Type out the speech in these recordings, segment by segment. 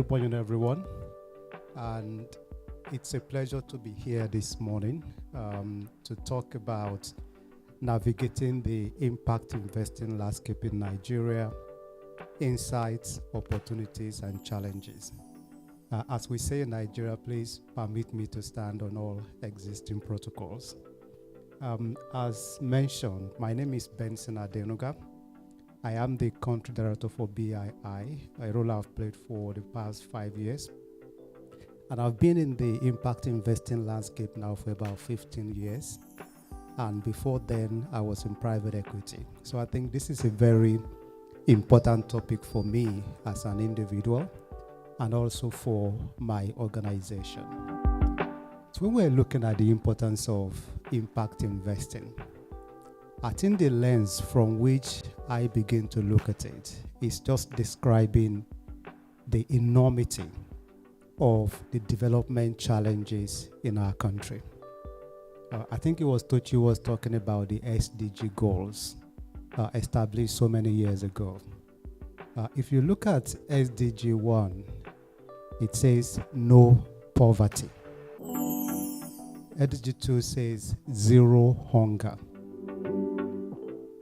Good morning, everyone. And it's a pleasure to be here this morning to talk about navigating the impact investing landscape in Nigeria, insights, opportunities, and challenges. As we say in Nigeria, please permit me to stand on all existing protocols. As mentioned, my name is Benson Adenuga. I am the country director for BII, a role I've played for the past 5 years. And I've been in the impact investing landscape now for about 15 years. And before then, I was in private equity. So I think this is a very important topic for me as an individual and also for my organization. So when we're looking at the importance of impact investing, I think the lens from which I begin to look at it is just describing the enormity of the development challenges in our country. I think it was Tochi was talking about the SDG goals established so many years ago. If you look at SDG 1, it says no poverty. SDG 2 says zero hunger.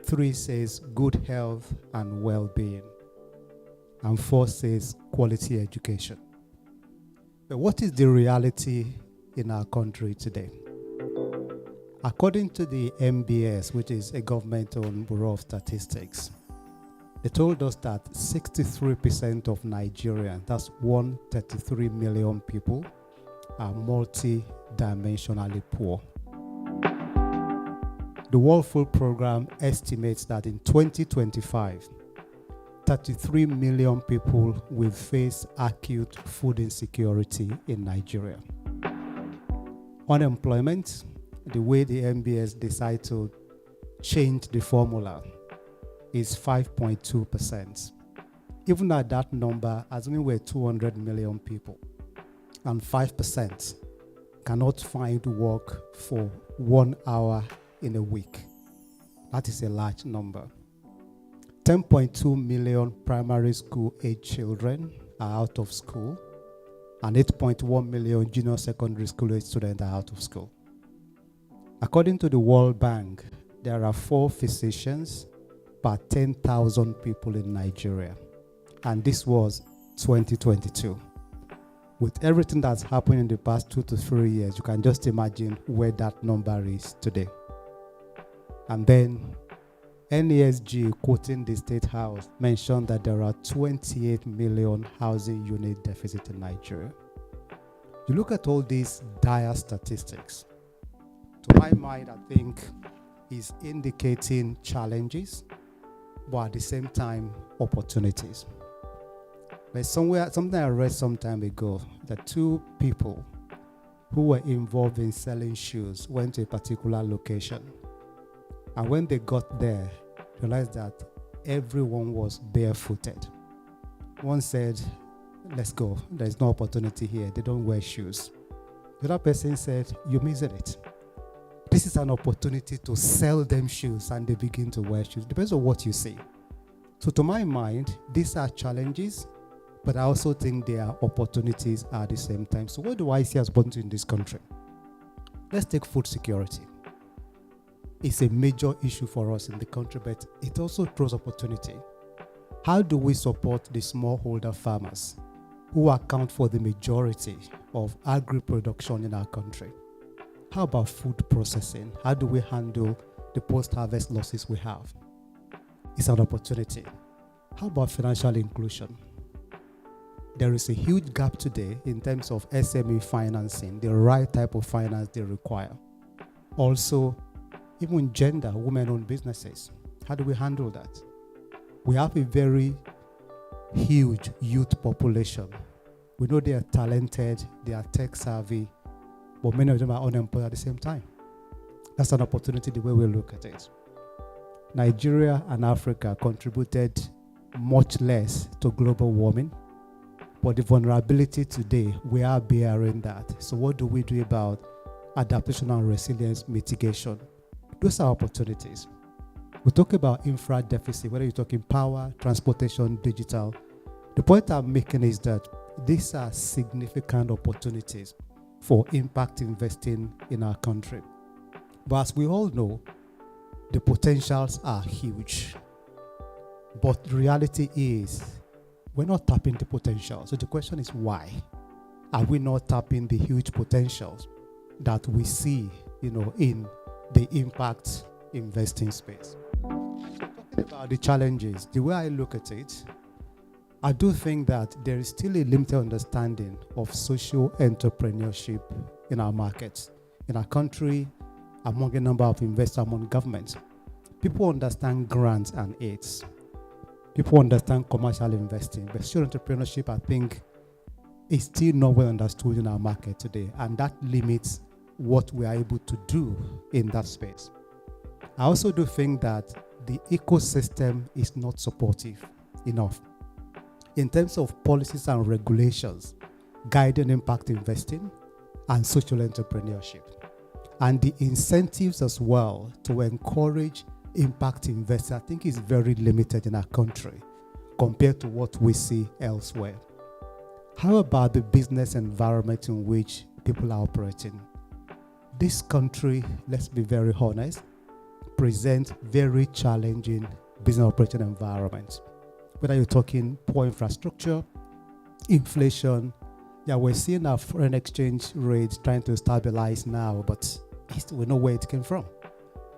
3 says good health and well-being. And 4 says quality education. But what is the reality in our country today? According to the MBS, which is a government-owned Bureau of Statistics, they told us that 63% of Nigerians, that's 133 million people, are multi-dimensionally poor. The World Food Programme estimates that in 2025, 33 million people will face acute food insecurity in Nigeria. Unemployment, the way the MBS decided to change the formula, is 5.2%. Even at that number, assuming we're 200 million people, and 5% cannot find work for 1 hour in a week. That is a large number. 10.2 million primary school age children are out of school, and 8.1 million junior secondary school age students are out of school. According to the World Bank, there are 4 physicians per 10,000 people in Nigeria, and this was 2022. With everything that's happened in the past 2 to 3 years, you can just imagine where that number is today. And then NESG, quoting the State House, mentioned that there are 28 million housing unit deficit in Nigeria. You look at all these dire statistics, to my mind, I think is indicating challenges, but at the same time, opportunities. There's something I read some time ago, that 2 people who were involved in selling shoes went to a particular location. And when they got there, realized that everyone was barefooted. One said, let's go. There's no opportunity here. They don't wear shoes. The other person said, you missed it. This is an opportunity to sell them shoes, and they begin to wear shoes. Depends on what you see. So to my mind, these are challenges, but I also think they are opportunities at the same time. So what do I see as opportunity in this country? Let's take food security. It's a major issue for us in the country, but it also throws opportunity. How do we support the smallholder farmers who account for the majority of agri-production in our country? How about food processing? How do we handle the post-harvest losses we have? It's an opportunity. How about financial inclusion? There is a huge gap today in terms of SME financing, the right type of finance they require. Also, even gender, women-owned businesses. How do we handle that? We have a very huge youth population. We know they are talented, they are tech-savvy, but many of them are unemployed at the same time. That's an opportunity the way we look at it. Nigeria and Africa contributed much less to global warming, but the vulnerability today, we are bearing that. So what do we do about adaptation and resilience mitigation? Those are opportunities. We talk about infra deficit, whether you're talking power, transportation, digital. The point I'm making is that these are significant opportunities for impact investing in our country. But as we all know, the potentials are huge. But the reality is, we're not tapping the potential. So the question is, why are we not tapping the huge potentials that we see, in the impact investing space? Talking about the challenges, the way I look at it, I do think that there is still a limited understanding of social entrepreneurship in our markets, in our country, among a number of investors, among governments. People understand grants and aids. People understand commercial investing, but social entrepreneurship, I think, is still not well understood in our market today, and that limits what we are able to do in that space. I also do think that the ecosystem is not supportive enough in terms of policies and regulations guiding impact investing and social entrepreneurship, and the incentives as well to encourage impact investing, I think, is very limited in our country compared to what we see elsewhere. How about the business environment in which people are operating? This country, let's be very honest, presents very challenging business operating environments. Whether you're talking poor infrastructure, inflation, we're seeing our foreign exchange rates trying to stabilize now, but we know where it came from.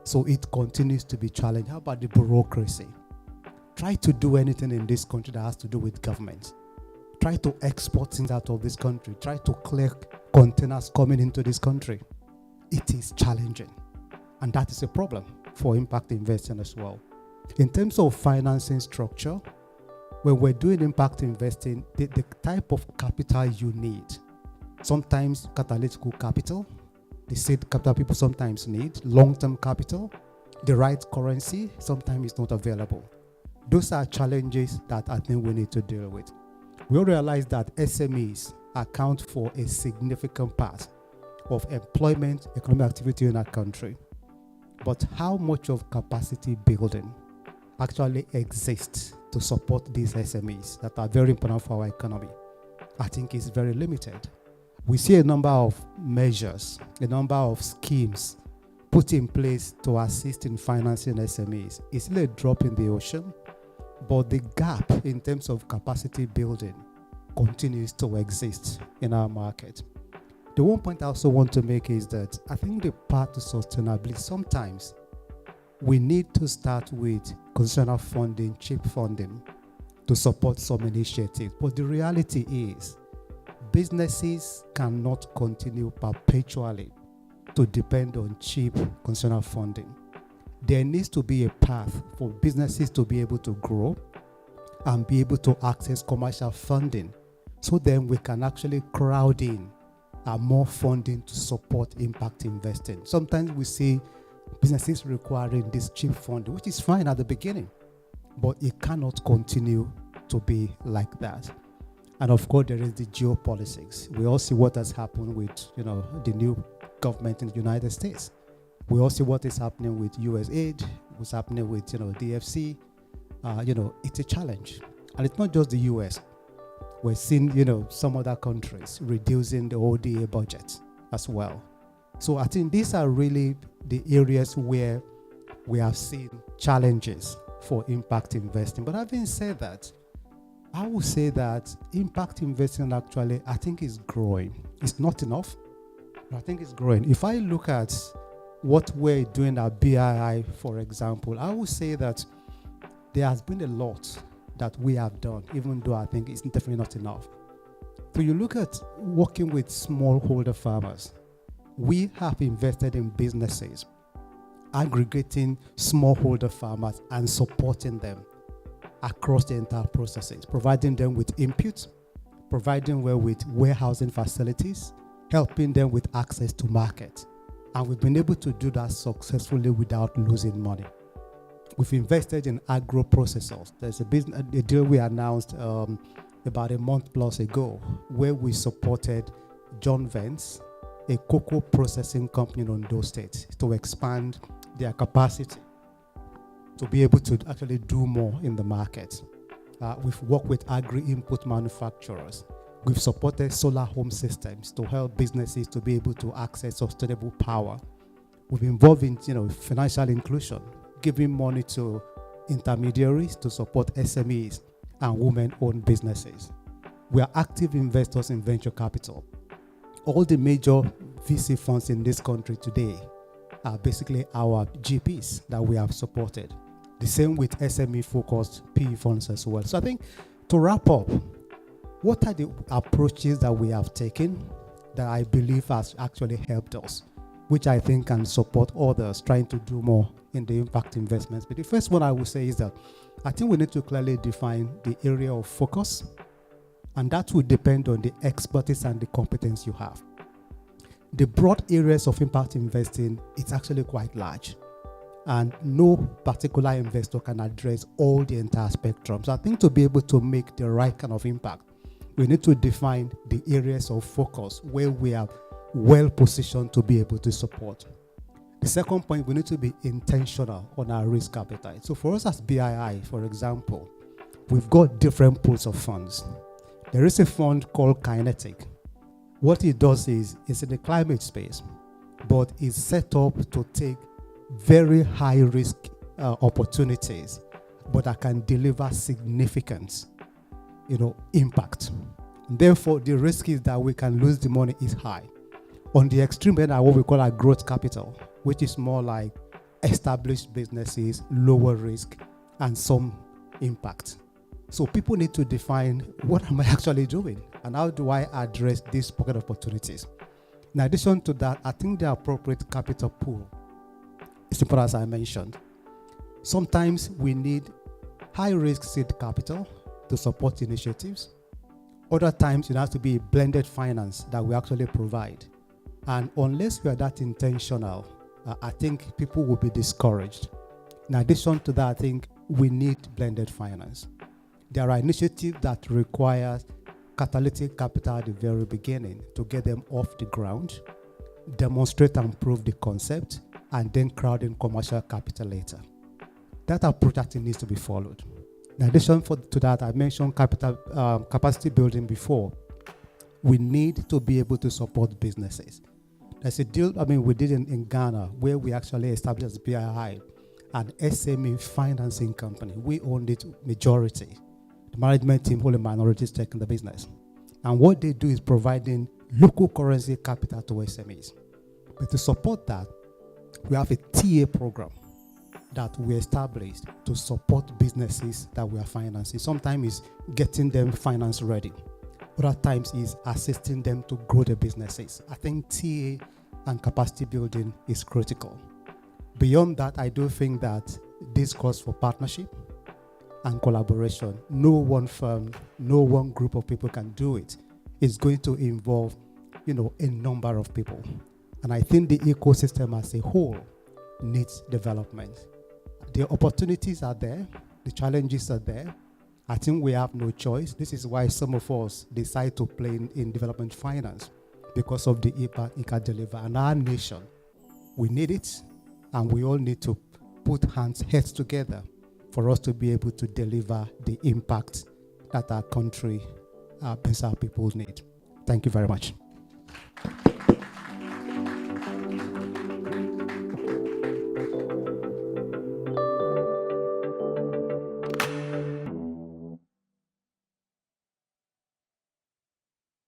So it continues to be challenged. How about the bureaucracy? Try to do anything in this country that has to do with government. Try to export things out of this country. Try to clear containers coming into this country. It is challenging. And that is a problem for impact investing as well. In terms of financing structure, when we're doing impact investing, the type of capital you need, sometimes catalytical capital, the seed capital people sometimes need, long-term capital, the right currency sometimes is not available. Those are challenges that I think we need to deal with. We all realize that SMEs account for a significant part of employment, economic activity in our country. But how much of capacity building actually exists to support these SMEs that are very important for our economy, I think is very limited. We see a number of measures, a number of schemes put in place to assist in financing SMEs. It's still a drop in the ocean, but the gap in terms of capacity building continues to exist in our market. The one point I also want to make is that I think the path to sustainability, sometimes we need to start with constitutional funding, cheap funding, to support some initiatives. But the reality is, businesses cannot continue perpetually to depend on cheap constitutional funding. There needs to be a path for businesses to be able to grow and be able to access commercial funding, so then we can actually crowd in more funding to support impact investing. Sometimes we see businesses requiring this cheap funding, which is fine at the beginning, but it cannot continue to be like that. And of course, there is the geopolitics. We all see what has happened with, the new government in the United States. We all see what is happening with US aid, what's happening with, DFC. It's a challenge. And it's not just the US. We're seeing, some other countries reducing the ODA budget as well. So I think these are really the areas where we have seen challenges for impact investing. But having said that, I would say that impact investing actually, I think, is growing. It's not enough, but I think it's growing. If I look at what we're doing at BII, for example, I would say that there has been a lot that we have done, even though I think it's definitely not enough. So you look at working with smallholder farmers. We have invested in businesses, aggregating smallholder farmers and supporting them across the entire processes, providing them with inputs, providing them with warehousing facilities, helping them with access to market. And we've been able to do that successfully without losing money. We've invested in agro-processors. There's a deal we announced about a month plus ago, where we supported John Vance, a cocoa processing company in Ondo State, to expand their capacity to be able to actually do more in the market. We've worked with agri-input manufacturers. We've supported solar home systems to help businesses to be able to access sustainable power. We've been involved in financial inclusion, giving money to intermediaries to support SMEs and women-owned businesses. We are active investors in venture capital. All the major VC funds in this country today are basically our GPs that we have supported. The same with SME-focused PE funds as well. So I think to wrap up, what are the approaches that we have taken that I believe has actually helped us, which I think can support others trying to do more in the impact investments? But the first one I would say is that I think we need to clearly define the area of focus, and that will depend on the expertise and the competence you have. The broad areas of impact investing, it's actually quite large, and no particular investor can address all the entire spectrum. So I think to be able to make the right kind of impact, we need to define the areas of focus where we are well positioned to be able to support. The second point, we need to be intentional on our risk appetite. So for us as BII, for example, we've got different pools of funds. There is a fund called Kinetic. What it does is, it's in the climate space, but it's set up to take very high risk opportunities, but that can deliver significant impact. Therefore, the risk is that we can lose the money is high. On the extreme end are what we call our growth capital, which is more like established businesses, lower risk, and some impact. So people need to define, what am I actually doing? And how do I address these pocket opportunities? In addition to that, I think the appropriate capital pool is important, as I mentioned. Sometimes we need high-risk seed capital to support initiatives. Other times, it has to be blended finance that we actually provide. And unless we are that intentional, I think people will be discouraged. In addition to that, I think we need blended finance. There are initiatives that require catalytic capital at the very beginning to get them off the ground, demonstrate and prove the concept, and then crowd in commercial capital later. That approach, I think, needs to be followed. In addition to that, I mentioned capacity building before. We need to be able to support businesses. There's a deal, we did in Ghana, where we actually established BII, an SME financing company. We owned it majority. The management team hold a minority stake in the business. And what they do is providing local currency capital to SMEs. But to support that, we have a TA program that we established to support businesses that we are financing. Sometimes it's getting them finance ready. Other times is assisting them to grow their businesses. I think TA and capacity building is critical. Beyond that, I do think that this calls for partnership and collaboration. No one firm, no one group of people can do it. It's going to involve, a number of people. And I think the ecosystem as a whole needs development. The opportunities are there, the challenges are there. I think we have no choice. This is why some of us decide to play in development finance, because of the impact it can deliver. And our nation, we need it, and we all need to put heads together for us to be able to deliver the impact that our country, our people need. Thank you very much.